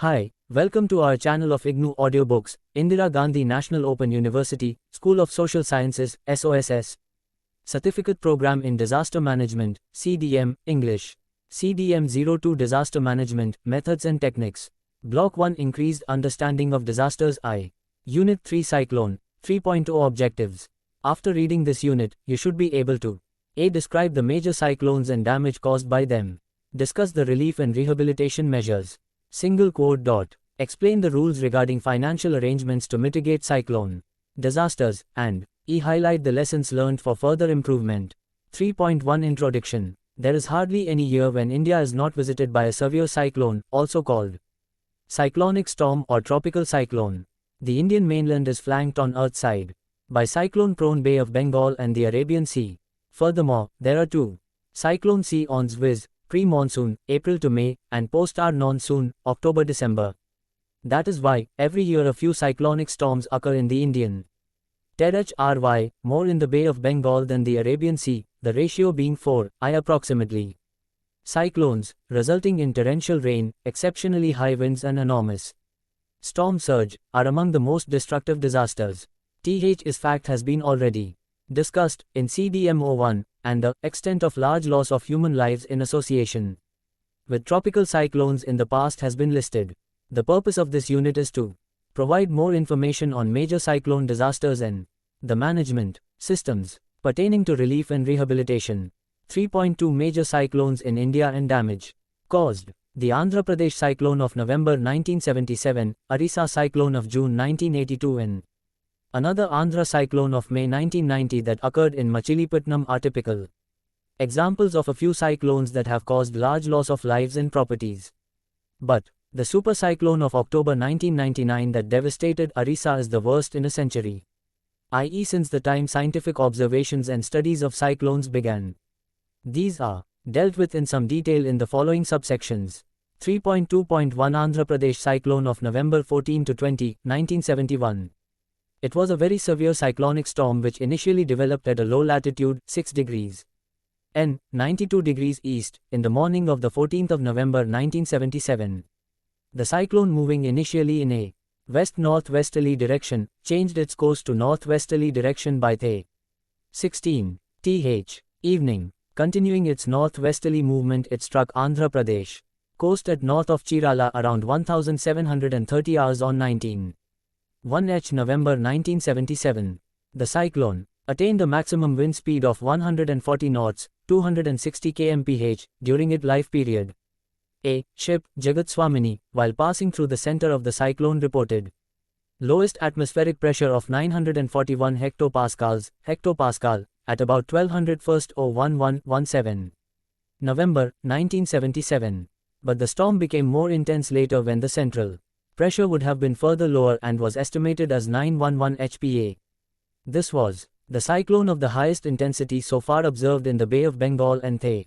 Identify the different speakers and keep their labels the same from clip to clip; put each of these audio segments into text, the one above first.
Speaker 1: Hi, welcome to our channel of IGNOU Audiobooks, Indira Gandhi National Open University, School of Social Sciences, SOSS. Certificate Program in Disaster Management, CDM, English. CDM 02 Disaster Management, Methods and Techniques. Block 1 Increased Understanding of Disasters I. Unit 3 Cyclone 3.0 Objectives. After reading this unit, you should be able to A. Describe the major cyclones and damage caused by them. Discuss the relief and rehabilitation measures. Single quote. Explain the rules regarding financial arrangements to mitigate cyclone disasters, and E. Highlight the lessons learned for further improvement. 3.1 Introduction. There is hardly any year when India is not visited by a severe cyclone, also called cyclonic storm or tropical cyclone. The Indian mainland is flanked on Earth's side by cyclone-prone Bay of Bengal and the Arabian Sea. Furthermore, there are two cyclone seasons viz. Pre-monsoon, April to May, and post-monsoon, October-December. That is why, every year a few cyclonic storms occur in the Indian territory, more in the Bay of Bengal than the Arabian Sea, the ratio being 4:1 approximately. Cyclones, resulting in torrential rain, exceptionally high winds and enormous storm surge, are among the most destructive disasters. This fact has been already discussed in CDM01, and the extent of large loss of human lives in association with tropical cyclones in the past has been listed. The purpose of this unit is to provide more information on major cyclone disasters and the management systems pertaining to relief and rehabilitation. 3.2 Major cyclones in India and damage caused. The Andhra Pradesh cyclone of November 1977, Orissa cyclone of June 1982 and another Andhra cyclone of May 1990 that occurred in Machilipatnam are typical examples of a few cyclones that have caused large loss of lives and properties. But the super cyclone of October 1999 that devastated Orissa is the worst in a century, i.e. since the time scientific observations and studies of cyclones began. These are dealt with in some detail in the following subsections. 3.2.1 Andhra Pradesh cyclone of November 14 to 20, 1971. It was a very severe cyclonic storm which initially developed at a low latitude, 6 degrees N, 92 degrees east, in the morning of the 14th of November 1977. The cyclone, moving initially in a west-northwesterly direction, changed its course to northwesterly direction by the 16th evening. Continuing its northwesterly movement, it struck Andhra Pradesh coast at north of Chirala around 1730 hours on 19th November 1977. The cyclone attained a maximum wind speed of 140 knots, 260 kmph, during its life period. A ship, Jagat Swamini, while passing through the center of the cyclone reported lowest atmospheric pressure of 941 hectopascals, at about 1200 1117 November 1977. But the storm became more intense later when the central pressure would have been further lower and was estimated as 911 HPA. This was the cyclone of the highest intensity so far observed in the Bay of Bengal and the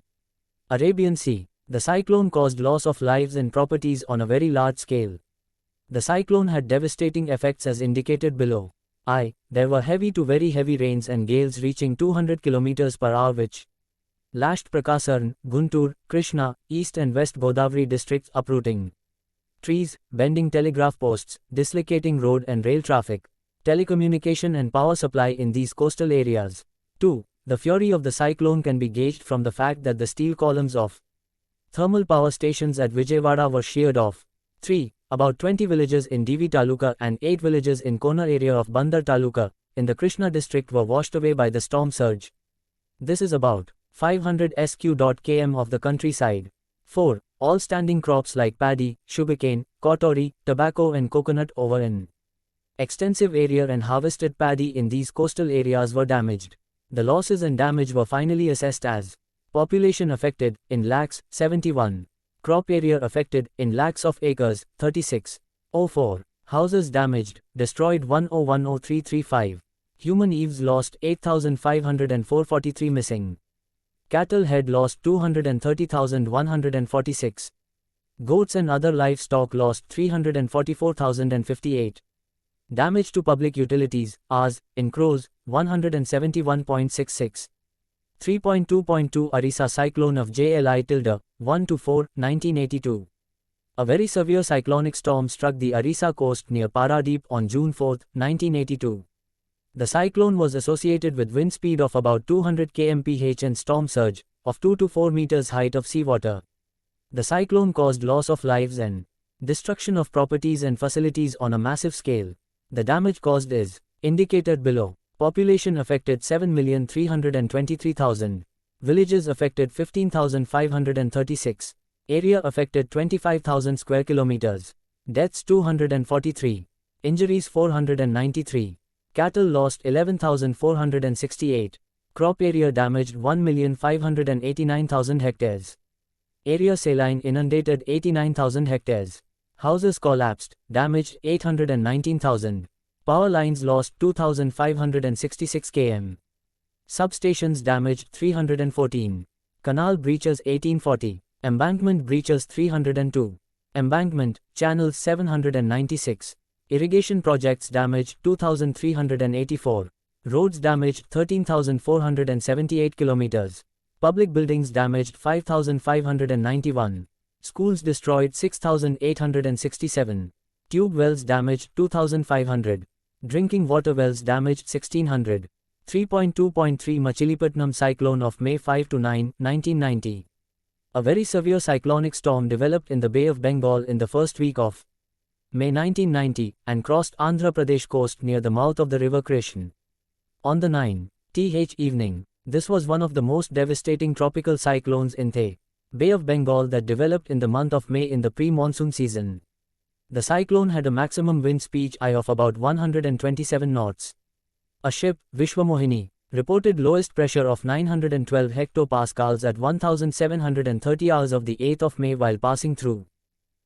Speaker 1: Arabian Sea. The cyclone caused loss of lives and properties on a very large scale. The cyclone had devastating effects as indicated below. There were heavy to very heavy rains and gales reaching 200 km per hour which lashed Prakasarn, Guntur, Krishna, East and West Godavari districts, uprooting trees, bending telegraph posts, dislocating road and rail traffic, telecommunication and power supply in these coastal areas. 2. The fury of the cyclone can be gauged from the fact that the steel columns of thermal power stations at Vijayawada were sheared off. 3. About 20 villages in Divi Taluka and 8 villages in Kona area of Bandar Taluka, in the Krishna district, were washed away by the storm surge. This is about 500 sq.km of the countryside. 4. All standing crops like paddy, sugarcane, kotori, tobacco and coconut over an extensive area and harvested paddy in these coastal areas were damaged. The losses and damage were finally assessed as population affected, in lakhs, 71. Crop area affected, in lakhs of acres, 36.04. Houses damaged, destroyed 10,10335. Human lives lost 8,543. Missing cattle head lost 230,146. Goats and other livestock lost 344,058. Damage to public utilities, Rs, in crores, 171.66. 3.2.2 Orissa cyclone of JLI-1 to 4, 1982. A very severe cyclonic storm struck the Orissa coast near Paradip on June 4, 1982. The cyclone was associated with wind speed of about 200 kmph and storm surge of 2 to 4 meters height of seawater. The cyclone caused loss of lives and destruction of properties and facilities on a massive scale. The damage caused is indicated below. Population affected 7,323,000. Villages affected 15,536. Area affected 25,000 square kilometers. Deaths 243. Injuries 493. Cattle lost 11,468. Crop area damaged 1,589,000 hectares. Area saline inundated 89,000 hectares. Houses collapsed, damaged 819,000. Power lines lost 2,566 km. Substations damaged 314. Canal breaches 1840. Embankment breaches 302. Embankment, channels 796. Irrigation projects damaged 2,384. Roads damaged 13,478 kilometers. Public buildings damaged 5,591. Schools destroyed 6,867. Tube wells damaged 2,500. Drinking water wells damaged 1,600. 3.2.3 Machilipatnam cyclone of May 5 to 9, 1990. A very severe cyclonic storm developed in the Bay of Bengal in the first week of May 1990 and crossed Andhra Pradesh coast near the mouth of the river Krishna. On the 9th evening, this was one of the most devastating tropical cyclones in the Bay of Bengal that developed in the month of May in the pre-monsoon season. The cyclone had a maximum wind speed of about 127 knots. A ship, Vishwamohini, reported lowest pressure of 912 hectopascals at 1730 hours of the 8th of May while passing through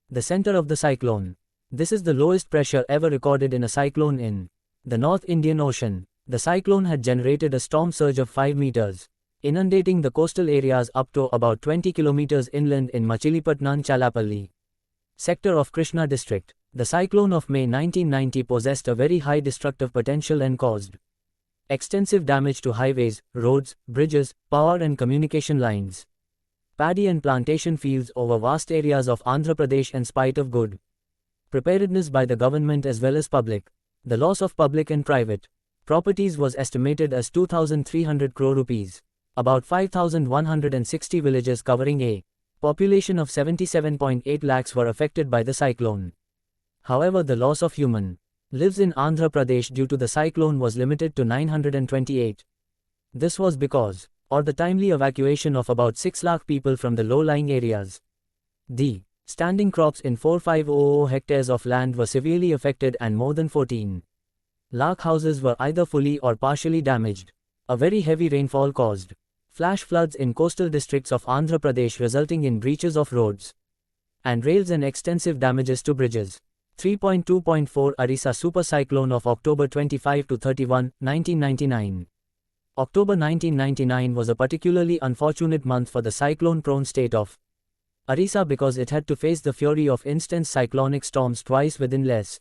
Speaker 1: the center of the cyclone. This is the lowest pressure ever recorded in a cyclone in the North Indian Ocean. The cyclone had generated a storm surge of 5 meters, inundating the coastal areas up to about 20 kilometers inland in Machilipatnam Chalapalli sector of Krishna district. The cyclone of May 1990 possessed a very high destructive potential and caused extensive damage to highways, roads, bridges, power and communication lines, paddy and plantation fields over vast areas of Andhra Pradesh. In spite of good preparedness by the government as well as public, the loss of public and private properties was estimated as 2,300 crore rupees. About 5,160 villages covering a population of 77.8 lakhs were affected by the cyclone. However, the loss of human lives in Andhra Pradesh due to the cyclone was limited to 928. This was because or the timely evacuation of about 6 lakh people from the low-lying areas. The standing crops in 4,500 hectares of land were severely affected and more than 14 lakh houses were either fully or partially damaged. A very heavy rainfall caused flash floods in coastal districts of Andhra Pradesh, resulting in breaches of roads and rails and extensive damages to bridges. 3.2.4 Orissa Super Cyclone of October 25 to 31, 1999. October 1999 was a particularly unfortunate month for the cyclone-prone state of Orissa because it had to face the fury of intense cyclonic storms twice within less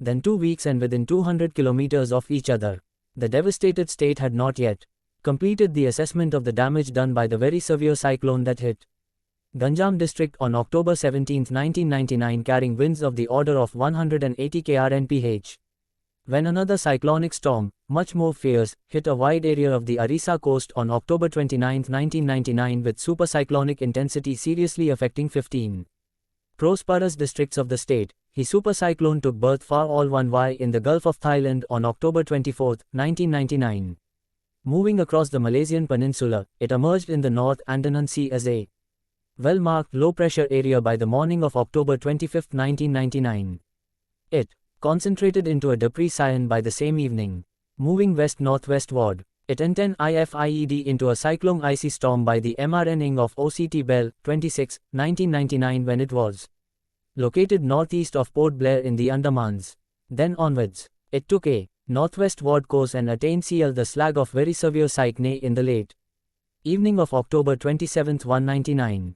Speaker 1: than 2 weeks and within 200 kilometers of each other. The devastated state had not yet completed the assessment of the damage done by the very severe cyclone that hit Ganjam district on October 17, 1999, carrying winds of the order of 180 km/h. When another cyclonic storm, much more fierce, hit a wide area of the Orissa coast on October 29, 1999 with supercyclonic intensity seriously affecting 15 prosperous districts of the state. The supercyclone took birth far all one way in the Gulf of Thailand on October 24, 1999. Moving across the Malaysian peninsula, it emerged in the North Andaman Sea as a well-marked low-pressure area by the morning of October 25, 1999. It concentrated into a depression by the same evening. Moving west-northwestward, it IFIED into a cyclone icy storm by the MRNing of OCT Bell, 26, 1999 when it was located northeast of Port Blair in the Andamans. Then onwards, it took a northwestward course and attained CL the slag of very severe cyclone in the late evening of October 27, 1999.